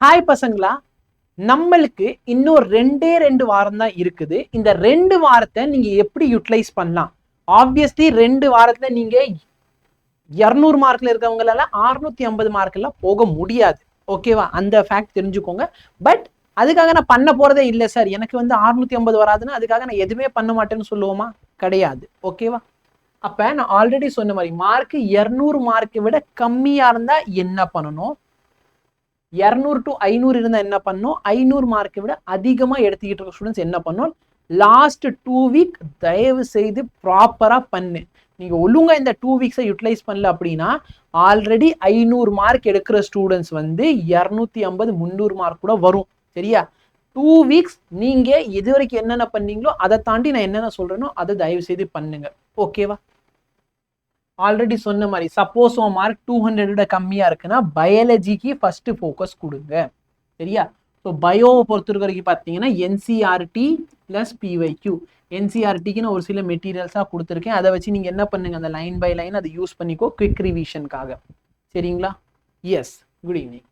Hi பசங்களா, நம்மளுக்கு இன்னும் ரெண்டு வாரம் தான் இருக்குது. இந்த 2 வாரத்தை நீங்க எப்படி யூட்டிலைஸ் பண்ணலாம்? ஆப்வியஸ்லி 2 வாரத்துல நீங்க 200 மார்க்ல இருக்கவங்களால 650 மார்க்ல போக முடியாது. ஓகேவா? அந்த ஃபேக்ட் தெரிஞ்சுக்கோங்க. பட் அதுக்காக நான் பண்ண போறதே இல்லை சார், எனக்கு வந்து 650 வராதுன்னா அதுக்காக நான் எதுவுமே பண்ண மாட்டேன்னு சொல்லுவோமா? கிடையாது. ஓகேவா? அப்ப நான் ஆல்ரெடி சொன்ன மாதிரி மார்க் 200 மார்க்கை விட கம்மியா இருந்தா என்ன பண்ணணும், 200 to 500 இருந்தா என்ன பண்ணணும், 500 மார்க்கை விட அதிகமா எடுத்துக்கிட்டு இருக்க ஸ்டூடெண்ட்ஸ் என்ன பண்ணணும், லாஸ்ட் 2 வீக் தயவு செய்து ப்ராப்பரா பண்ணு. நீங்க ஒழுங்கா இந்த 2 வீக்ஸை யூட்டிலைஸ் பண்ணல அப்படின்னா ஆல்ரெடி 500 மார்க் எடுக்கிற ஸ்டூடெண்ட்ஸ் வந்து 250 300 மார்க் கூட வரும். சரியா? 2 வீக்ஸ் நீங்க இது வரைக்கும் என்னென்ன பண்ணீங்களோ அதை தாண்டி நான் என்னென்ன சொல்றேனோ அதை தயவு செய்து பண்ணுங்க. ஓகேவா? ஆல்ரெடி சொன்ன மாதிரி சப்போஸ் உன் மார்க் 200 விட கம்மியா இருக்குன்னா பயாலஜிக்கு ஃபர்ஸ்ட் ஃபோக்கஸ் கொடுங்க. சரியா? ஸோ பயோவை பொறுத்த வரைக்கும் பார்த்தீங்கன்னா என்சிஆர்டி பிளஸ் பிவைக்யூ. என்சிஆர்டிக்குன்னு ஒரு சில மெட்டீரியல்ஸாக கொடுத்துருக்கேன். அதை வச்சு நீங்கள் என்ன பண்ணுங்க, அந்த லைன் பை லைன் அதை யூஸ் பண்ணிக்கோ குவிக் ரிவிஷனுக்காக. சரிங்களா? Yes, good evening.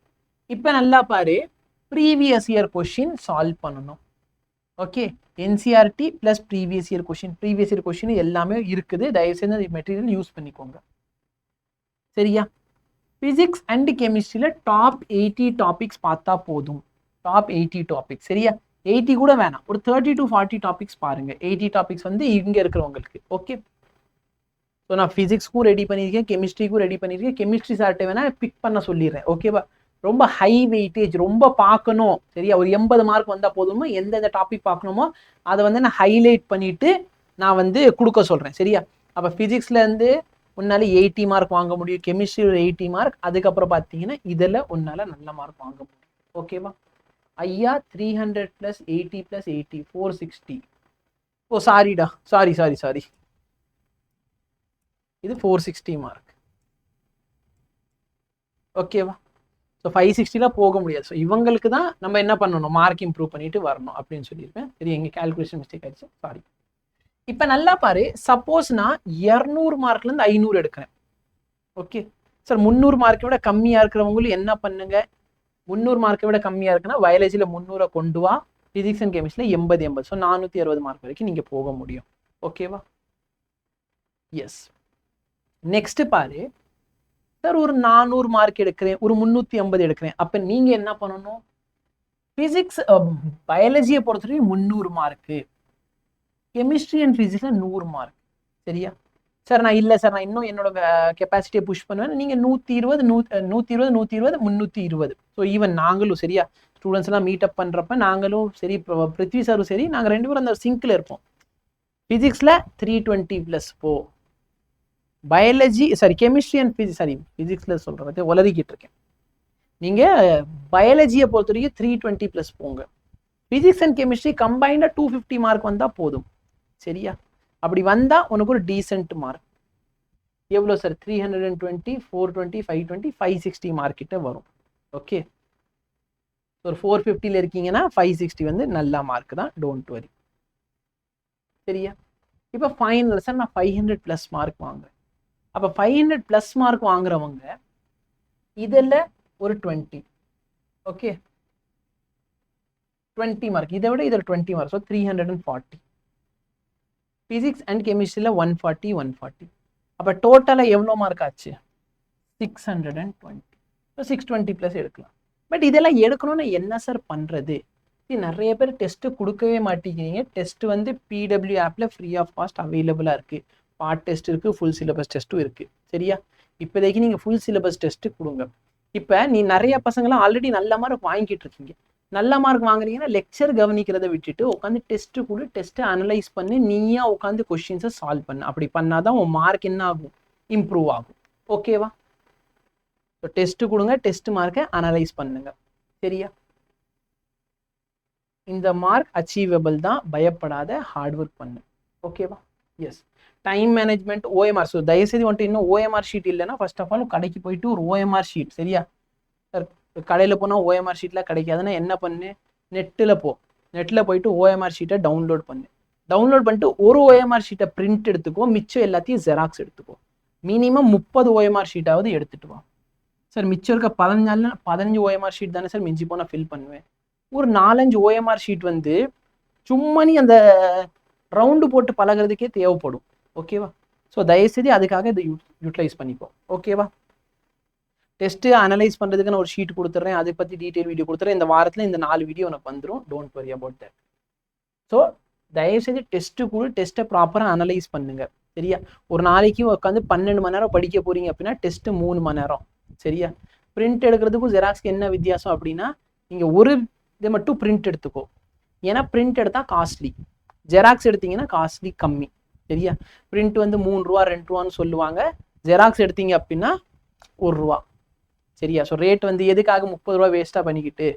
இப்போ நல்லா பாரு, ப்ரீவியஸ் இயர் கொஷின் சால்வ் பண்ணணும். Okay, NCERT plus previous year question எல்லாமே இருக்குது. தயவுசெய்து அந்த மெட்டீரியல் யூஸ் பண்ணிக்கோங்க. சரியா? பிசிக்ஸ் அண்ட் கெமிஸ்ட்ரியில் டாப் 80 டாபிக்ஸ் பார்த்தா போதும். Top 80 topics. சரியா? 80 கூட வேணாம், ஒரு 30 to 40 டாபிக்ஸ் பாருங்க. 80 டாபிக்ஸ் வந்து இங்கே இருக்கிறவங்களுக்கு. ஓகே, ஸோ நான் ஃபிசிக்ஸ்க்கும் ரெடி பண்ணியிருக்கேன், கெமிஸ்ட்ரிக்கும் ரெடி பண்ணியிருக்கேன். கெமிஸ்ட்ரி சார்ட்டை வேணா பிக் பண்ண சொல்லிடுறேன். ஓகேவா? ரொம்ப ஹை வெயிட்டேஜ் ரொம்ப பார்க்கணும். சரியா? ஒரு 80 மார்க் வந்தால் போதுமோ, எந்தெந்த டாபிக் பார்க்கணுமோ அதை வந்து நான் ஹைலைட் பண்ணிட்டு நான் வந்து கொடுக்க சொல்கிறேன். சரியா? அப்போ ஃபிசிக்ஸ்லேருந்து உன்னால 80 மார்க் வாங்க முடியும், கெமிஸ்ட்ரி ஒரு 80 மார்க், அதுக்கப்புறம் பார்த்தீங்கன்னா இதில் உன்னால நல்ல மார்க் வாங்க முடியும். ஓகேவா? ஐயா 300 + 80 + 80 460. ஓ சாரிடா, சாரி, இது 460 மார்க். ஓகேவா? ஸோ 560 போக முடியாது. ஸோ இவங்களுக்கு தான் நம்ம என்ன பண்ணணும், மார்க் இம்ப்ரூவ் பண்ணிட்டு வரணும் அப்படின்னு சொல்லியிருப்பேன். சரி, எங்க கால்குலேஷன் மிஸ்டேக் ஆயிடுச்சு, சாரி. இப்போ நல்லா பாரு, சப்போஸ் நான் 200 மார்க்லேருந்து 500 எடுக்கிறேன். ஓகே சார், 300 மார்க்கை விட கம்மியாக இருக்கிறவங்களும் என்ன பண்ணுங்க, 300 மார்க்கை விட கம்மியாக இருக்குன்னா பயாலஜியில் 300 கொண்டு வா, ஃபிசிக்ஸ் அண்ட் கெமிஸ்ட்ரியில் 80. ஸோ 460 மார்க் வரைக்கும் நீங்கள் போக முடியும். ஓகேவா? எஸ். நெக்ஸ்ட் பாரு சார், ஒரு 400 மார்க் எடுக்கிறேன், ஒரு 350 எடுக்கிறேன். அப்போ நீங்கள் என்ன பண்ணணும், ஃபிசிக்ஸ் பயாலஜியை பொறுத்தவரைக்கும் 300 மார்க்கு, கெமிஸ்ட்ரி அண்ட் ஃபிசிக்ஸில் 100 மார்க். சரியா? சார் நான் இல்லை சார், நான் இன்னும் என்னோட கெப்பாசிட்டியை புஷ் பண்ணுவேன். நீங்கள் 120 320. ஸோ ஈவன் நாங்களும் சரியா ஸ்டூடெண்ட்ஸ்லாம் மீட்டப் பண்ணுறப்ப நாங்களும் சரி, பிருத்வி சாரும் சரி, நாங்கள் 2 பேரும் அந்த சிங்கில் இருப்போம். ஃபிசிக்ஸில் 320+ போ, பயாலஜி சாரி கெமிஸ்ட்ரி அண்ட் ஃபிசிக்ஸில் சொல்கிறத உளறிக்கிட்டு இருக்கேன். நீங்கள் பயாலஜியை பொறுத்த வரைக்கும் 320+ போங்க. ஃபிசிக்ஸ் அண்ட் கெமிஸ்ட்ரி கம்பைண்டாக 250 மார்க் வந்தால் போதும். சரியா? அப்படி வந்தால் உனக்கு ஒரு டீசென்ட் மார்க். எவ்வளோ சார்? 320 420 520 560 மார்க் கிட்ட வரும். ஓகே, ஒரு 450 இருக்கீங்கன்னா 560 வந்து நல்ல மார்க் தான், டோன்ட் வரி. சரியா? இப்போ ஃபைனல் சார் நான் 500+ மார்க் வாங்குறேன். அப்போ 500+ மார்க் வாங்குறவங்க இதில் ஒரு 20. ஓகே, 20 மார்க், இதை விட இதில் 20 மார்க். ஸோ 340. ஃபிசிக்ஸ் அண்ட் கெமிஸ்ட்ரியில் 140. அப்போ டோட்டலாக எவ்வளோ மார்க் ஆச்சு? 620. ஸோ 620+ எடுக்கலாம். பட் இதெல்லாம் எடுக்கணும்னா என்ன சார் பண்ணுறது? நிறைய பேர் டெஸ்ட்டு கொடுக்கவே மாட்டேங்கிறீங்க. டெஸ்ட் வந்து பிடபிள்யூ ஆப்பில் ஃப்ரீ ஆஃப் காஸ்ட் அவைலபிளாக இருக்குது. பார்ட் டெஸ்ட் இருக்குது, ஃபுல் சிலபஸ் டெஸ்ட்டும் இருக்குது. சரியா? இப்போதைக்கு நீங்கள் ஃபுல் சிலபஸ் டெஸ்ட்டு கொடுங்க. இப்போ நீ நிறைய பசங்களாம் ஆல்ரெடி நல்ல மார்க் வாங்கிட்டு இருக்கீங்க. நல்ல மார்க் வாங்குறீங்கன்னா லெக்சர் கவனிக்கிறத விட்டுட்டு உட்காந்து டெஸ்ட்டு கொடு, டெஸ்ட்டை அனலைஸ் பண்ணி நீயா உட்காந்து கொஸ்டின்ஸை சால்வ் பண்ணு. அப்படி பண்ணாதான் உன் மார்க் என்ன ஆகும், இம்ப்ரூவ் ஆகும். ஓகேவா? ஸோ டெஸ்ட்டு கொடுங்க, டெஸ்ட் மார்க்கை அனலைஸ் பண்ணுங்க. சரியா? இந்த மார்க் அச்சீவபிள் தான், பயப்படாத, ஹார்ட் ஒர்க் பண்ணு. ஓகேவா? Yes. Time management, OMR. So தயவுசெய்து வந்துட்டு இன்னும் ஓஎம்ஆர் ஷீட் இல்லைன்னா ஃபர்ஸ்ட் ஆஃப் ஆல் கடைக்கு போயிட்டு ஒரு ஓஎம்ஆர் ஷீட். சரியா? சார் கடையில் போனால் ஓஎம்ஆர் ஷீட்டில் கிடைக்காதுன்னா என்ன பண்ணு, நெட்டில் போயிட்டு ஓஎம்ஆர் ஷீட்டை டவுன்லோட் பண்ணிட்டு ஒரு ஓஎம்ஆர் ஷீட்டை பிரிண்ட் எடுத்துக்கோ, மிச்சம் எல்லாத்தையும் ஜெராக்ஸ் எடுத்துக்கோ. மினிமம் 30 ஓஎம்ஆர் ஷீட்டாவது எடுத்துட்டு வா. சார் மிச்சம் இருக்க 15 நாள்ல 15 ஓஎம்ஆர் ஷீட் தானே சார் மிஞ்சி போனால் ஃபில் பண்ணுவேன். ஒரு 4-5 ஓஎம்ஆர் ஷீட் வந்து சும்மா நீ அந்த ரவுண்டு போட்டு பழகிறதுக்கே தேவைப்படும். ஓகேவா? ஸோ தயவுசெய்து அதுக்காக இதை யூட்டிலைஸ் பண்ணிப்போம். ஓகேவா? டெஸ்ட்டு அனலைஸ் பண்ணுறதுக்கு நான் ஒரு ஷீட் கொடுத்துட்றேன், அதை பற்றி டீட்டெயில் வீடியோ கொடுத்துறேன். இந்த வாரத்தில் இந்த 4 வீடியோ எனக்கு வந்துடும். Don't worry about that. So தயவுசெய்து டெஸ்ட்டு கூட டெஸ்ட்டை ப்ராப்பராக அனலைஸ் பண்ணுங்கள். சரியா? ஒரு நாளைக்கு உட்காந்து 12 மணி நேரம் படிக்க போகிறீங்க அப்படின்னா டெஸ்ட்டு 3 மணி நேரம். சரியா? பிரிண்ட் எடுக்கிறதுக்கும் ஜெராக்ஸ்க்கு என்ன வித்தியாசம் அப்படின்னா, நீங்கள் ஒரு இதை மட்டும் பிரிண்ட் எடுத்துக்கோ. ஏன்னா பிரிண்ட் எடுத்தால் காஸ்ட்லி, ஜெராக்ஸ் எடுத்தீங்கன்னா காஸ்ட்லி கம்மி. சரியா? பிரிண்ட் வந்து 3 ரூபா 2 ரூபான்னு சொல்லுவாங்க, ஜெராக்ஸ் எடுத்தீங்க அப்படின்னா 1 ரூபா. சரியா? ஸோ ரேட் வந்து எதுக்காக 30 ரூபா வேஸ்ட்டாக பண்ணிக்கிட்டு,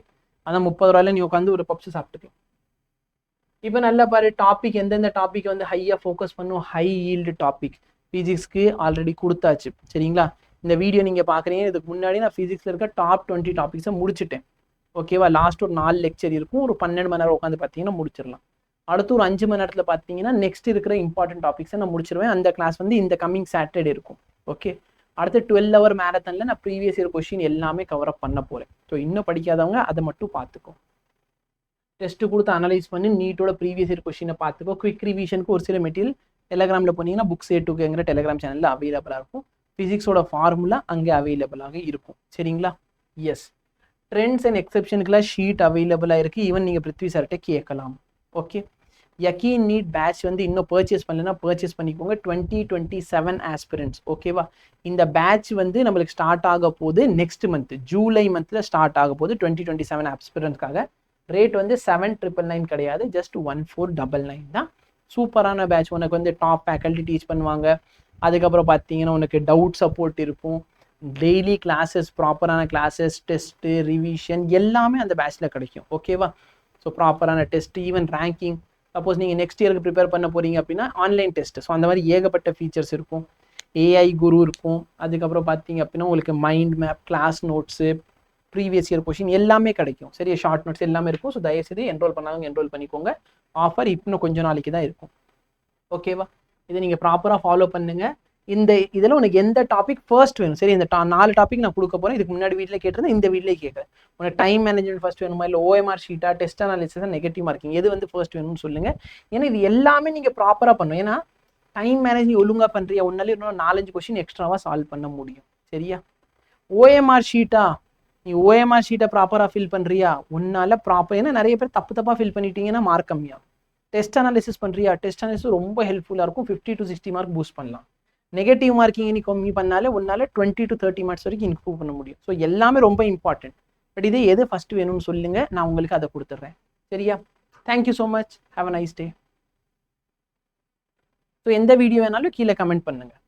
ஆனால் 30 ரூபாயில் நீ உட்காந்து ஒரு பப்ஸ் சாப்பிட்டுக்கலாம். இப்போ நல்லா பாரு, டாபிக் எந்தெந்த டாபிக் வந்து ஹையாக ஃபோக்கஸ் பண்ணும், ஹை ஈல்டு டாபிக். ஃபிசிக்ஸ்க்கு ஆல்ரெடி கொடுத்தாச்சு. சரிங்களா? இந்த வீடியோ நீங்கள் பார்க்குறீங்க, இதுக்கு முன்னாடி நான் ஃபிசிக்ஸில் இருக்க டாப் 20 டாபிக்ஸை முடிச்சுட்டேன். ஓகேவா? லாஸ்ட் ஒரு 4 லெக்சர் இருக்கும், ஒரு 12 மணி நேரம் உட்காந்து பார்த்தீங்கன்னா முடிச்சிடலாம். அடுத்து ஒரு 5 மணி நேரத்தில் பார்த்தீங்கன்னா நெக்ஸ்ட் இருக்கிற இம்பார்ட்டன்ட் டாபிக்ஸை நான் முடிச்சிருவேன். அந்த கிளாஸ் வந்து இந்த கம்மிங் சாட்டர்டே இருக்கும். ஓகே, அடுத்து 12 ஹவர் மேரத்தானில் நான் ப்ரீவியஸ் இயர் கொஸ்டின் எல்லாமே கவர் அப் பண்ண போகிறேன். ஸோ இன்னும் படிக்காதவங்க அதை மட்டும் பார்த்துக்கோ. டெஸ்ட்டு கொடுத்து அனலைஸ் பண்ணி நீட்டோட ப்ரீவியஸ் இயர் கொஸ்டினை பார்த்துக்கோ. குவிக் ரிவிஷனுக்கு ஒரு சில மெட்டீரியல் டெலிகிராமில் போனீங்கன்னா புக்ஸ் A2Kங்கிற டெலிகிராம் சேனலில் அவைலபிளாக இருக்கும். ஃபிசிக்ஸோட ஃபார்முலா அங்கே அவைலபிளாக இருக்கும். சரிங்களா? எஸ், ட்ரெண்ட்ஸ் அண்ட் எக்ஸெப்ஷனுக்குலாம் ஷீட் அவைலபிளாக இருக்குது. ஈவன் நீங்கள் பிருத்வி சார்கிட்ட கேட்கலாம். ஓகே, யக்கீன் நீட் பேட்ச் வந்து இன்னும் பர்ச்சேஸ் பண்ணலன்னா பர்ச்சேஸ் பண்ணிக்கோங்க. 2027 ஆஸ்பிரண்ட்ஸ். ஓகேவா? இந்த பேட்ச் வந்து நம்மளுக்கு ஸ்டார்ட் ஆக போகுது நெக்ஸ்ட் மந்த், ஜூலை மந்தில் ஸ்டார்ட் ஆக போகுது. 2027 ஆஸ்பிரண்ட்ஸ்க்காக ரேட் வந்து 7,999 கிடையாது, ஜஸ்ட் 1,499 தான். சூப்பரான பேட்ச். உனக்கு வந்து டாப் ஃபேக்கல்ட்டி டீச் பண்ணுவாங்க. அதுக்கப்புறம் பார்த்தீங்கன்னா உனக்கு டவுட் சப்போர்ட் இருக்கும், டெய்லி கிளாஸஸ், ப்ராப்பரான கிளாஸஸ், டெஸ்ட்டு, ரிவிஷன் எல்லாமே அந்த பேட்ச்சில் கிடைக்கும். ஓகேவா? ஸோ ப்ராப்பரான டெஸ்ட், ஈவன் ரேங்கிங். சப்போஸ் நீங்கள் நெக்ஸ்ட் இயருக்கு ப்ரிப்பேர் பண்ண போகிறீங்க அப்படின்னா ஆன்லைன் டெஸ்ட். ஸோ அந்த மாதிரி ஏகப்பட்ட ஃபீச்சர்ஸ் இருக்கும். ஏஐ குரு இருக்கும். அதுக்கப்புறம் பார்த்தீங்க அப்படின்னா உங்களுக்கு mind map, class notes, previous year question எல்லாமே கிடைக்கும். சரியா? ஷார்ட் நோட்ஸ் எல்லாமே இருக்கும். ஸோ தயவுசெய்து என்ரோல் பண்ணாதவங்க என்ரோல் பண்ணிக்கோங்க. ஆஃபர் இன்னும் கொஞ்சம் நாளைக்கு தான் இருக்கும். ஓகேவா? இதை நீங்கள் ப்ராப்பராக ஃபாலோ பண்ணுங்கள். இந்த இதில் உனக்கு எந்த டாபிக் ஃபர்ஸ்ட் வேணும்? சரி, இந்த 4 டாபிக் நான் கொடுக்க போகிறேன். இதுக்கு முன்னாடி வீட்டில் கேட்டிருந்தேன், இந்த வீட்டில் கேட்குறேன். உனக்கு டைம் மேனேஜ்மெண்ட் ஃபர்ஸ்ட் வேணுமா, இல்லை ஓஎம்ஆர் ஷீட்டா, டெஸ்ட் அனாலிசிஸா, நெகட்டிவ் மார்க்கிங், எது வந்து ஃபர்ஸ்ட் வேணும்னு சொல்லுங்கள். ஏன்னா இது எல்லாமே நீங்கள் ப்ராப்பராக பண்ணணும். ஏன்னா டைம் மேனேஜ் ஒழுங்காக பண்ணுறியா, ஒன்னாலே இன்னும் 4-5 கொஸ்டின் எக்ஸ்ட்ராவாக சால்வ் பண்ண முடியும். சரியா? ஓஎம்ஆர் ஷீட்டா, நீ ஓஎம்ஆர் ஷீட்டை ப்ராப்பராக ஃபில் பண்ணுறியா, ஒன்றால் ப்ராப்பர். ஏன்னா நிறைய பேர் தப்பாக ஃபில் பண்ணிட்டீங்கன்னா மார்க் கம்மியாகும். டெஸ்ட் அனாலிசிஸ் பண்ணுறியா, டெஸ்ட் அனாலிசிஸ் ரொம்ப ஹெல்ப்ஃபுல்லாக இருக்கும். 50 to 60 மார்க் பூஸ்ட் பண்ணலாம். நெகட்டிவ் மார்க்கிங் நீ கம்மி பண்ணாலே ஒன்றால் 20 to 30 மார்க்ஸ் வரைக்கும் இம்ப்ரூவ் பண்ண முடியும். ஸோ எல்லாமே ரொம்ப இம்பார்ட்டன்ட். பட் இதே எது ஃபஸ்ட் வேணும்னு சொல்லுங்கள், நான் உங்களுக்கு அதை கொடுத்துட்றேன். சரியா? Thank you so much. Have a nice day. So எந்த வீடியோ வேணாலும் கீழே கமெண்ட் பண்ணுங்கள்.